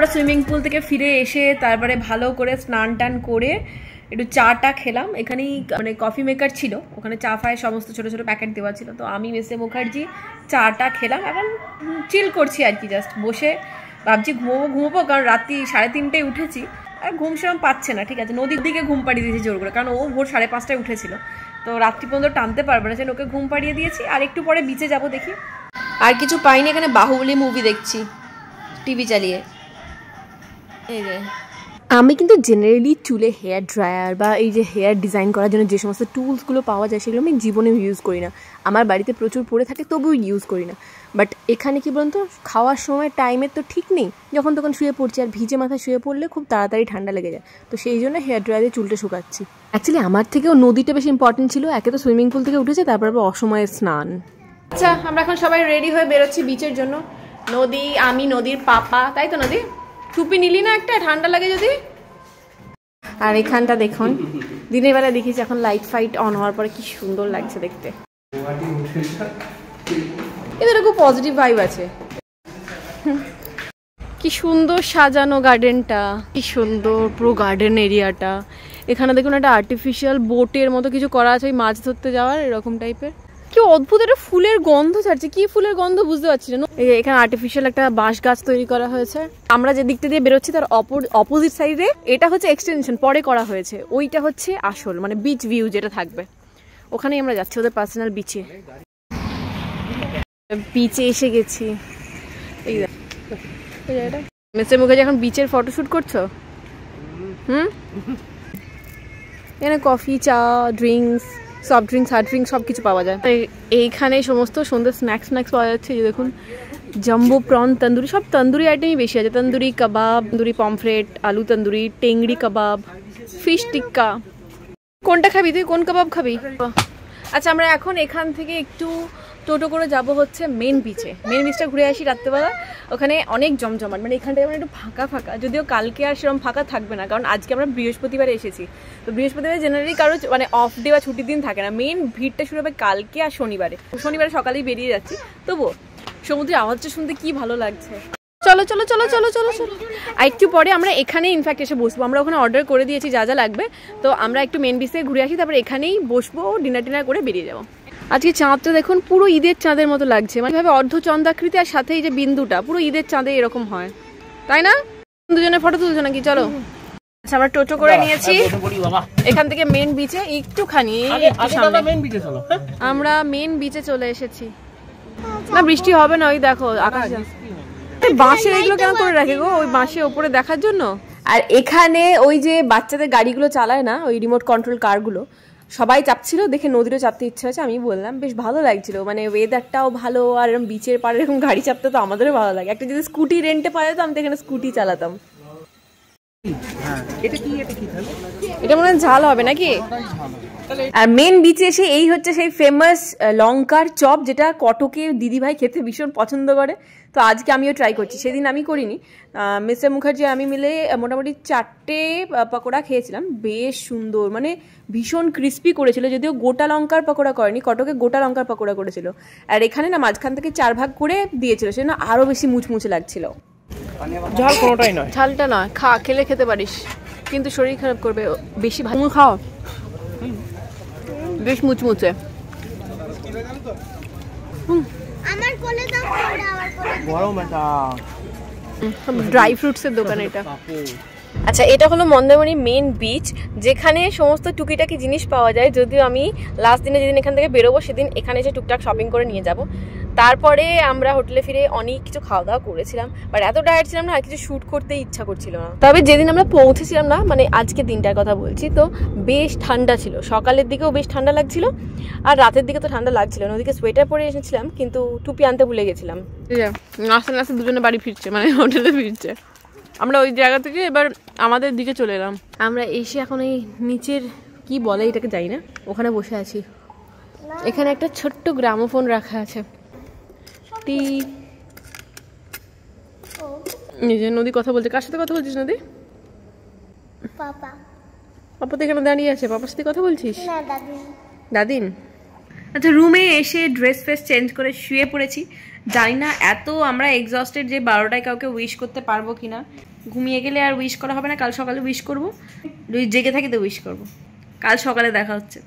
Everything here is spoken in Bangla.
আমরা সুইমিং পুল থেকে ফিরে এসে তারপরে ভালো করে স্নান টান করে একটু চাটা খেলাম। এখানেই মানে কফি মেকার ছিল, ওখানে চা ফায় সমস্ত ছোটো ছোটো প্যাকেট দেওয়া ছিল। তো আমি মিসে মুখার্জি চাটা খেলাম, এখন চিল করছি আর কি, জাস্ট বসে ভাবছি ঘুমোবো কারণ রাত্রি 3:30টায় উঠেছি আর ঘুম সেরকম পাচ্ছে না। ঠিক আছে, নদীর দিকে ঘুম পাড়িয়ে দিয়েছি জোর করে, কারণ ও ভোর 5:30টায় উঠেছিল, তো রাত্রি পর্যন্ত টানতে পারবে না, সেটা ওকে ঘুম পাড়িয়ে দিয়েছি। আর একটু পরে বিচে যাব, দেখি। আর কিছু পাইনি, এখানে বাহুবলী মুভি দেখছি টিভি চালিয়ে। এই যে আমি কিন্তু জেনারেলি চুলে হেয়ার ড্রায়ার বা এই যে হেয়ার ডিজাইন করার জন্য যে সমস্ত টুলসগুলো পাওয়া যায় সেগুলো আমি জীবনে ইউজ করি না। আমার বাড়িতে প্রচুর পড়ে থাকে, তবুও ইউজ করি না। বাট এখানে কি বলুন তো, খাওয়ার সময় টাইমের তো ঠিক নেই, যখন তখন শুয়ে পড়ছি, আর ভিজে মাথায় শুয়ে পড়লে খুব তাড়াতাড়ি ঠান্ডা লেগে যায়। তো সেই জন্য হেয়ার ড্রায়ারে চুলটা শুকাচ্ছি। অ্যাকচুয়ালি আমার থেকেও নদীটা বেশি ইম্পর্টেন্ট ছিল। একে তো সুইমিং পুল থেকে উঠেছে, তারপর আবার অসময়ে স্নান। আচ্ছা, আমরা এখন সবাই রেডি হয়ে বেরোচ্ছি বিচের জন্য। নদী, আমি, নদীর পাপা, তাই তো নদী? টুপি নিলি না একটা, ঠান্ডা লাগে যদি। আর এখানটা দেখুন, দিনের বেলা দেখিস এখন লাইট ফাইট অন হওয়ার পরে কি সুন্দর লাগছে দেখতে। এদের খুব পজিটিভ ভাইব আছে। কি সুন্দর সাজানো গার্ডেনটা, কি সুন্দর পুরো গার্ডেন এরিয়াটা। এখানে দেখুন একটা আর্টিফিশিয়াল বোটের মতো কিছু করা আছে, ওই মাছ ধরতে যাওয়ার এরকম টাইপের। কি অদ্ভুত একটা ফুলের গন্ধ ছাড়ছে, কি ফুলের গন্ধ বুঝতে পারছি না। এখানে আর্টিফিশিয়াল একটা বাঁশ গাছ তৈরি করা হয়েছে। আমরা যে দিকটা দিয়ে বেরোচ্ছি তার অপোজিট সাইডে এটা হচ্ছে এক্সটেনশন, পরে করা হয়েছে। ওইটা হচ্ছে আসল মানে বিচ ভিউ যেটা থাকবে, ওখানেই আমরা যাচ্ছি ওদের পার্সোনাল বিচে। বিচে এসে গেছি। এই মেসে মুখে এখন বিচের ফটোশুট করছো? এখানে কফি, চা, drinks, soft drinks, hard drinks সব কিছু পাওয়া যায়। এইখানে সমস্ত সুন্দর স্ন্যাক্স পাওয়া যাচ্ছে। যে দেখুন, জাম্বো প্রন তন্দুরি, সব তন্দুরি আইটেমই বেশি আছে। তন্দুরি কাবাব, তন্দুরি পমফ্রেট, আলু তন্দুরি, টেংরি কাবাব, ফিশ টিক্কা। কোনটা খাবি তুই? কোন কাবাব খাবি? আচ্ছা, আমরা এখন এখান থেকে একটু টোটো করে যাব হচ্ছে মেন বিচে। মেন বিচটা ঘুরে আসি রাত্রেবেলা। ওখানে অনেক জমজমাট, মানে এখানটায় আমরা একটু ফাঁকা, যদিও কালকে আর সেরকম ফাঁকা থাকবে না, কারণ আজকে আমরা বৃহস্পতিবারে এসেছি। তো বৃহস্পতিবারে জেনারেলি কারো মানে অফ ডে বা ছুটির দিন থাকে না। মেন ভিড়টা শুরু হবে কালকে আর শনিবারে সকালেই বেরিয়ে যাচ্ছি। তবুও সমুদ্রের আওয়াজটা শুনতে কি ভালো লাগছে। চলো চলো চলো চলো চলো চলো। আর একটু পরে আমরা এখানে ইনফ্যাক্ট এসে বসবো। আমরা ওখানে অর্ডার করে দিয়েছি যা যা লাগবে। তো আমরা একটু মেন বিচ থেকে ঘুরে আসি, তারপরে এখানেই বসবো, ডিনার করে বেরিয়ে যাবো। আজকে চাঁদটা দেখুন পুরো ঈদের চাঁদের মতো লাগছে, মানে ভাবে অর্ধ চন্দ্রাকৃতি, আর সাথে এই যে বিন্দুটা পুরো ঈদের চাঁদে এরকম হয়, তাই না? দুজনে ফটো তুলছো নাকি? চলো। আচ্ছা, আমরা টোটো করে নিয়েছি এখান থেকে মেন বিচে একটুখানি। আমরা মেন বিচে চলে এসেছি। না, বৃষ্টি হবে না, ওই দেখো আকাশে বাঁশের এগুলো কেন করে রাখে গো, ওই বাঁশের ওপরে দেখার জন্য। আর এখানে ওই যে বাচ্চাদের গাড়িগুলো চালায় না, ওই রিমোট কন্ট্রোল কারগুলো, সবাই চাপছিল দেখে নদীরও চাপতে ইচ্ছা হয়েছে। আমি বললাম বেশ ভালো লাগছিল, মানে ওয়েদারটাও ভালো, আর এরকম বিচের পাড়ে এরকম গাড়ি চাপতে তো আমাদেরও ভালো লাগে। একটা যদি স্কুটি রেন্টে পাওয়া যেত, আমি তো এখানে স্কুটি চালাতাম। এটা মনে হয় ঝাল হবে নাকি? আর মেন বিচে এসে এই হচ্ছে সেই ফেমাস লঙ্কার চপ, যেটা কটকে দিদিভাই খেতে ভীষণ পছন্দ করে। তো আজকে আমিও ট্রাই করছি, সেদিন আমি করিনি। মিস্টার মুখার্জি আমি মিলে মোটামুটি 4টে পকোড়া খেয়েছিলাম, বেশ সুন্দর, মানে ভীষণ ক্রিস্পি করেছিল। যদিও গোটা লঙ্কার পকোড়া করেনি, কটকে গোটা লঙ্কার পকোড়া করেছিল। আর এখানে না মাঝখান থেকে 4 ভাগ করে দিয়েছিল, সেজন্য আরও বেশি মুচমুচে লাগছিল। ঝাল কোনোটাই নয়, ঝালটা নয়, খেলে খেতে পারিস, কিন্তু শরীর খারাপ করবে বেশি। ভালো খাও, বেশ মুচমুচে। ড্রাই ফ্রুটসের দোকান এটা। আচ্ছা, এটা হলো মন্দারমণি মেন বিচ, যেখানে সমস্ত টুকিটাকি জিনিস পাওয়া যায়। যদিও আমি লাস্ট দিনে যেদিন এখান থেকে বেরোবো সেদিন এখানে এসে টুকটাক শপিং করে নিয়ে যাব। তারপরে আমরা হোটেলে ফিরে অনেক কিছু খাওয়া দাওয়া করেছিলাম, বাট এত টায়ার্ড ছিলাম না, আর কিছু শ্যুট করতে ইচ্ছা করছিল না। তবে যেদিন আমরা পৌঁছেছিলাম না, মানে আজকে দিনটার কথা বলছি, তো বেশ ঠান্ডা ছিল। সকালের দিকেও বেশ ঠান্ডা লাগছিল, আর রাতের দিকে তো ঠান্ডা লাগছিল না। ওদিকে সোয়েটার পরে এসেছিলাম, কিন্তু টুপি আনতে ভুলে গেছিলাম। আস্তে আস্তে দুজনে বাড়ি ফিরছে, মানে হোটেলে ফিরছে। আমরা ওই জায়গা থেকে এবার আমাদের দিকে চলে এলাম। আমরা এসে এখন এই নিচের কি বলে এটাকে জানি না, ওখানে বসে আছি। এখানে একটা ছোট্ট গ্রামোফোন রাখা আছে। নিজে নদী কথা বলছে। কার সাথে কথা বলছিস নদী? পাপা তো এখানে দাঁড়িয়ে আছে, পাপার সাথে কথা বলছিস? দাদিন। আচ্ছা, রুমে এসে ড্রেস ফ্রেস চেঞ্জ করে শুয়ে পড়েছি। জানি না এত আমরা এক্সস্টেড যে 12টায় কাউকে উইশ করতে পারবো কিনা। ঘুমিয়ে গেলে আর উইশ করা হবে না, কাল সকালে উইশ করবো, যদি জেগে থাকি তো উইশ করবো। কাল সকালে দেখা হচ্ছে।